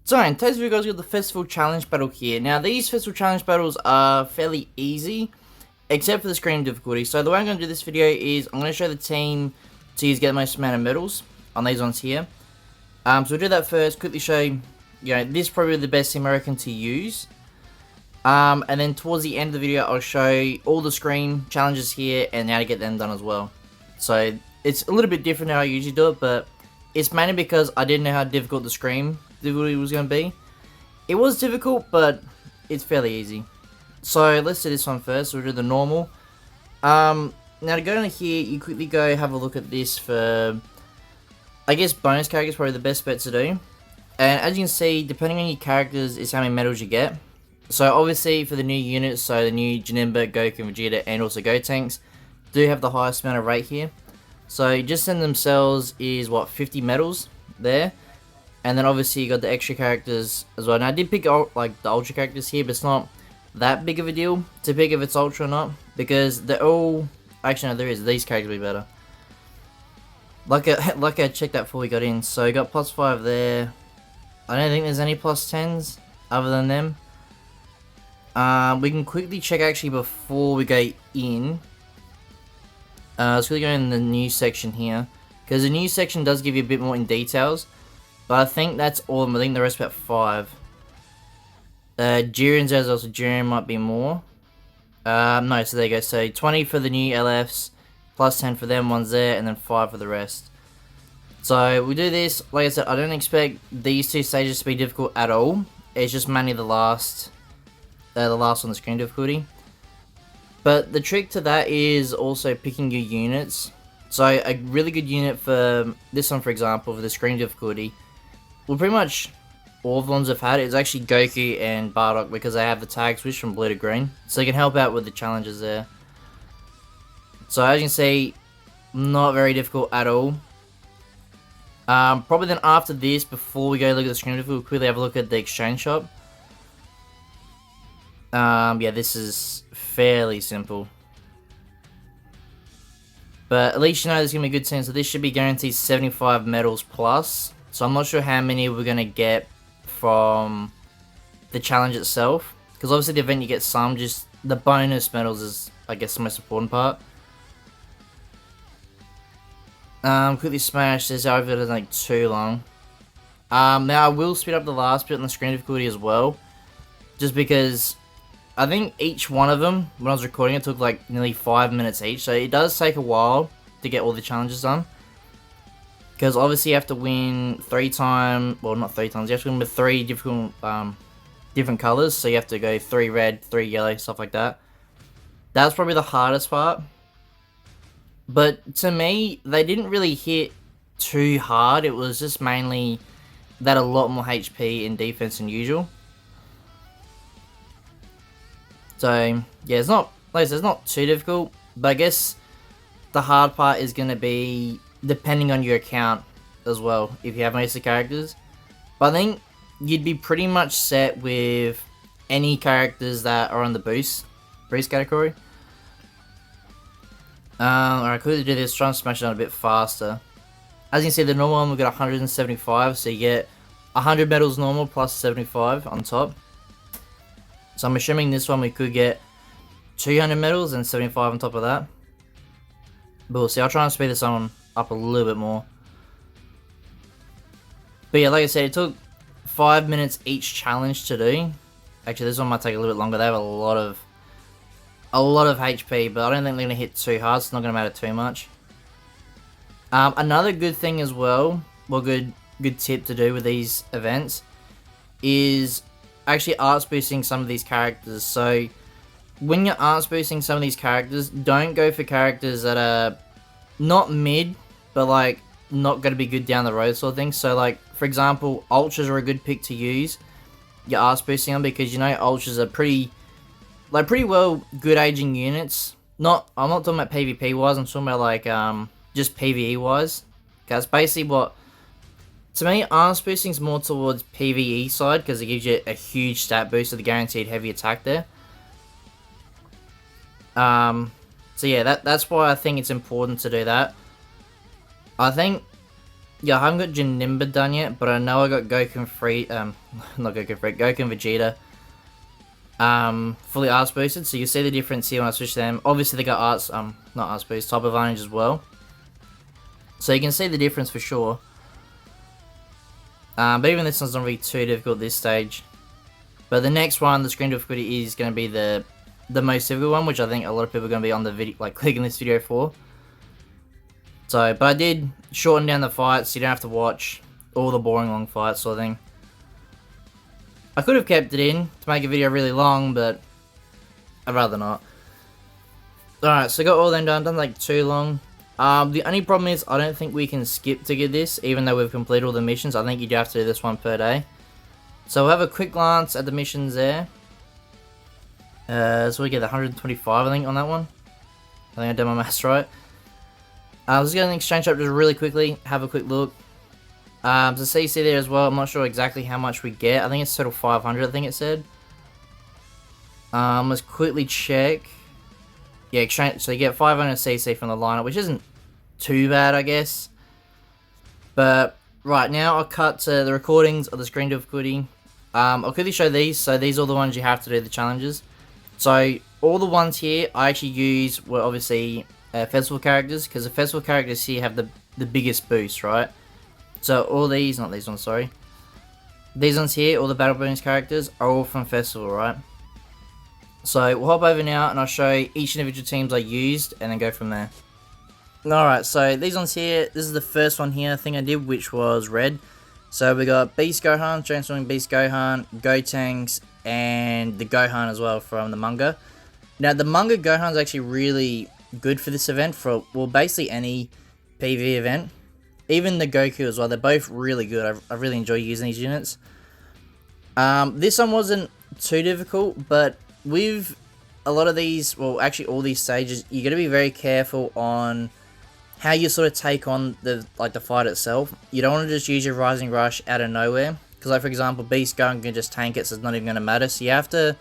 So in today's video guys, we got the Festival Challenge Battle here. Now these Festival Challenge Battles are fairly easy, except for the screen difficulty. So the way I'm going to do this video is, I'm going to show the team to get the most amount of medals on these ones here. So we'll do that first, quickly show, this is probably the best team I reckon to use. And then towards the end of the video, I'll show all the screen challenges here and how to get them done as well. So it's a little bit different how I usually do it, but it's mainly because I didn't know how difficult the screen difficulty was going to be. It was difficult, but it's fairly easy. So let's do this one first. We'll do the normal. Now to go down here, you quickly go have a look at this for, I guess, bonus characters, probably the best bet to do. And as you can see, depending on your characters is how many medals you get. So obviously for the new units, so the new Janemba, Goku, Vegeta, and also Gotenks do have the highest amount of rate here. So just in themselves is what, 50 medals there. And then obviously you got the extra characters as well. Now I did pick like the ultra characters here, but it's not that big of a deal to pick if it's ultra or not, because they're all, actually no, there is, these characters will be better. Like I checked that before we got in. So you got +5 there. I don't think there's any +10s other than them. We can quickly check actually before we go in. Let's quickly go in the news section here, because the news section does give you a bit more in details. But I think that's all of them. I think the rest about 5. Jiren's there's also Jiren might be more. No, so there you go. So 20 for the new LFs, +10 for them ones there, and then 5 for the rest. So we do this. Like I said, I don't expect these two stages to be difficult at all. It's just mainly the last on the screen difficulty. But the trick to that is also picking your units. So a really good unit for this one, for example, for the screen difficulty, well, pretty much all of the ones I've had is actually Goku and Bardock, because they have the tag switch from blue to green, so they can help out with the challenges there. So as you can see, not very difficult at all. Probably then after this, before we go look at the screen difficulty, we'll quickly have a look at the exchange shop. Yeah, this is fairly simple. But at least you know there's going to be a good team, so this should be guaranteed 75 medals plus. So I'm not sure how many we're going to get from the challenge itself, because obviously the event you get some, just the bonus medals is, I guess, the most important part. Quickly smash this over, it doesn't take too long. Now I will speed up the last bit on the screen difficulty as well, just because I think each one of them, when I was recording, it took like nearly 5 minutes each, so it does take a while to get all the challenges done. Because obviously you have to win 3 times, well not 3 times, you have to win with 3 different colours, so you have to go 3 red, 3 yellow, stuff like that. That's probably the hardest part. But to me, they didn't really hit too hard, it was just mainly that a lot more HP in defense than usual. So yeah, it's not, like I said, it's not too difficult, but I guess the hard part is going to be depending on your account as well, if you have most of the characters. But I think you'd be pretty much set with any characters that are on the boost category. Alright, quickly do this, try and smash it out a bit faster. As you can see, the normal one we got 175, so you get 100 medals normal plus 75 on top. So I'm assuming this one we could get 200 medals and 75 on top of that. But we'll see, I'll try and speed this one up a little bit more. But yeah, like I said, it took 5 minutes each challenge to do. Actually, this one might take a little bit longer. They have a lot of HP, but I don't think they're going to hit too hard, so it's not going to matter too much. Another good thing as well, good tip to do with these events, is actually arts boosting some of these characters. So when you're arts boosting some of these characters, don't go for characters that are not mid, but like not going to be good down the road sort of thing. So like, for example, ultras are a good pick to use. You're arts boosting them because you know ultras are pretty well good aging units. I'm not talking about PvP wise, I'm talking about like just PvE wise. Because basically what, to me, arms boosting is more towards PvE side, because it gives you a huge stat boost with the guaranteed heavy attack there. So yeah, that's why I think it's important to do that. I think Yeah, I haven't got Janemba done yet, but I know I got Goku and not Goku and Goku and Vegeta, fully arts boosted, so you see the difference here when I switch them. Obviously they got arts, not arts boost, type advantage as well. So you can see the difference for sure. But even this one's not really too difficult at this stage. But the next one, the screen difficulty, is going to be the most difficult one, which I think a lot of people are going to be on the video, like clicking this video for. So, but I did shorten down the fights, so you don't have to watch all the boring long fights sort of thing. I could have kept it in to make a video really long, but I'd rather not. Alright, so got all them done, like too long. The only problem is I don't think we can skip to get this, even though we've completed all the missions. I think you do have to do this one per day. So we'll have a quick glance at the missions there. So we get 125, I think, on that one. I think I did my maths right. Let's get an exchange up just really quickly, have a quick look. So CC there as well, I'm not sure exactly how much we get. I think it's total 500, I think it said. Let's quickly check. Yeah, exchange, so you get 500 CC from the lineup, which isn't too bad, I guess. But right now, I'll cut to the recordings of the screen difficulty. I'll quickly show these. So these are the ones you have to do the challenges. So all the ones here I actually use were obviously festival characters, because the festival characters here have the biggest boost, right? So all these, not these ones, sorry. These ones here, all the battle bonus characters are all from festival, right? So we'll hop over now and I'll show each individual teams I used and then go from there. Alright, so these ones here, this is the first one here I think I did, which was red. So we got Beast Gohan, Transforming Beast Gohan, Gotenks, and the Gohan as well from the manga. Now the manga Gohan is actually really good for this event, for, well, basically any PvE event. Even the Goku as well, they're both really good. I really enjoy using these units. This one wasn't too difficult, but with a lot of these, well, actually all these stages, you got to be very careful on how you sort of take on the fight itself. You don't want to just use your Rising Rush out of nowhere, because like for example, Beast Gohan can just tank it, so it's not even going to matter. So you have to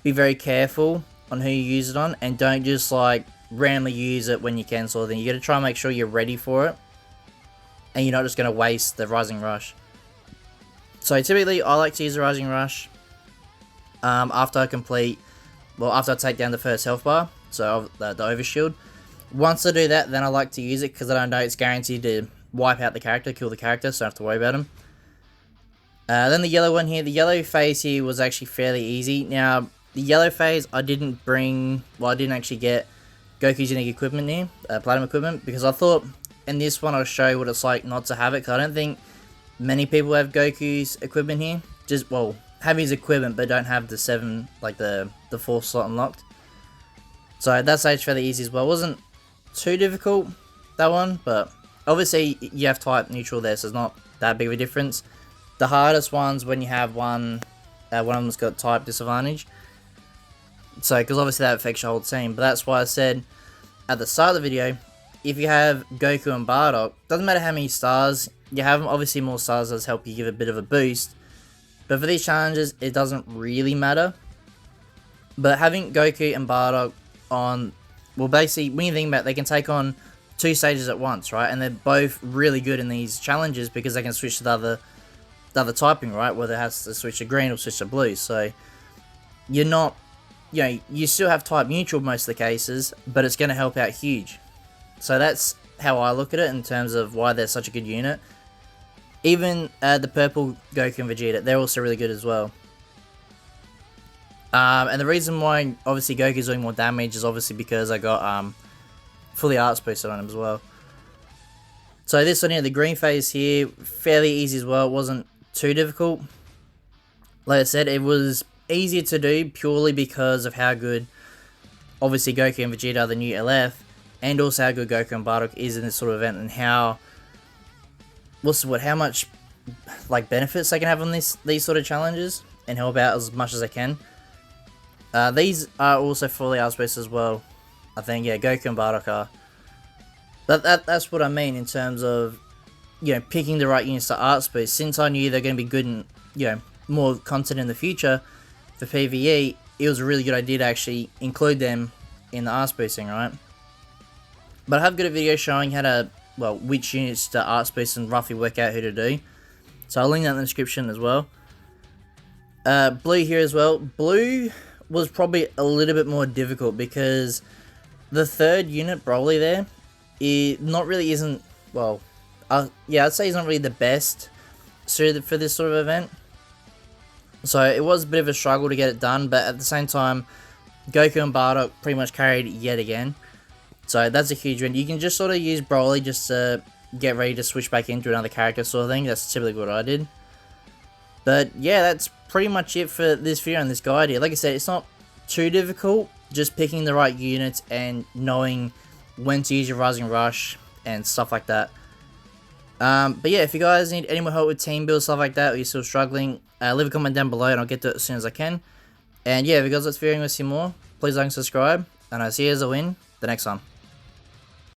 be very careful on who you use it on, and don't just like randomly use it when you can, sort of thing. You got to try and make sure you're ready for it, and you're not just going to waste the Rising Rush. So typically, I like to use the Rising Rush after I take down the first health bar, so the overshield. Once I do that, then I like to use it, because I don't know it's guaranteed to wipe out the character, kill the character, so I don't have to worry about him. Then the yellow one here, the yellow phase here was actually fairly easy. Now, the yellow phase, I didn't actually get Goku's unique equipment here, platinum equipment, because I thought in this one I'll show you what it's like not to have it, because I don't think many people have Goku's equipment here. Just, well, have his equipment, but don't have the 7, like the 4th slot unlocked. So that stage's fairly easy as well. It wasn't too difficult, that one, but obviously you have type neutral there, so it's not that big of a difference. The hardest ones when you have one of them's got type disadvantage. So, because obviously that affects your whole team, but that's why I said at the start of the video, if you have Goku and Bardock, doesn't matter how many stars you have them, obviously more stars does help you give a bit of a boost. But for these challenges, it doesn't really matter. But having Goku and Bardock on, well, basically, when you think about it, they can take on 2 stages at once, right? And they're both really good in these challenges, because they can switch to the other typing, right? Whether it has to switch to green or switch to blue. So, you're not, you know, you still have type neutral most of the cases, but it's going to help out huge. So that's how I look at it in terms of why they're such a good unit. Even the purple Goku and Vegeta, they're also really good as well. And the reason why obviously Goku's doing more damage is obviously because I got fully arts boosted on him as well. So this one here, the green phase here, fairly easy as well. It wasn't too difficult. Like I said, it was easier to do purely because of how good obviously Goku and Vegeta are the new LF, and also how good Goku and Bardock is in this sort of event, and how much like benefits they can have on these sort of challenges, and help out as much as they can. These are also fully arts boosted as well. I think, yeah, Goku and Bardock are. That's what I mean in terms of, you know, picking the right units to arts boost. Since I knew they're going to be good in, you know, more content in the future for PvE, it was a really good idea to actually include them in the arts boosting, right? But I have got a video showing how to well, which units to art space and roughly work out who to do. So I'll link that in the description as well. Blue here as well. Blue was probably a little bit more difficult because the third unit, Broly there, isn't, well, yeah, I'd say he's not really the best suited for this sort of event. So it was a bit of a struggle to get it done, but at the same time, Goku and Bardock pretty much carried it yet again. So that's a huge win. You can just sort of use Broly just to get ready to switch back into another character sort of thing. That's typically what I did. But yeah, that's pretty much it for this video and this guide here. Like I said, it's not too difficult, just picking the right units and knowing when to use your Rising Rush and stuff like that. But yeah, if you guys need any more help with team build, stuff like that, or you're still struggling, leave a comment down below and I'll get to it as soon as I can. And yeah, if you guys like this video and want to see more, please like and subscribe, and I'll see you as a win the next time.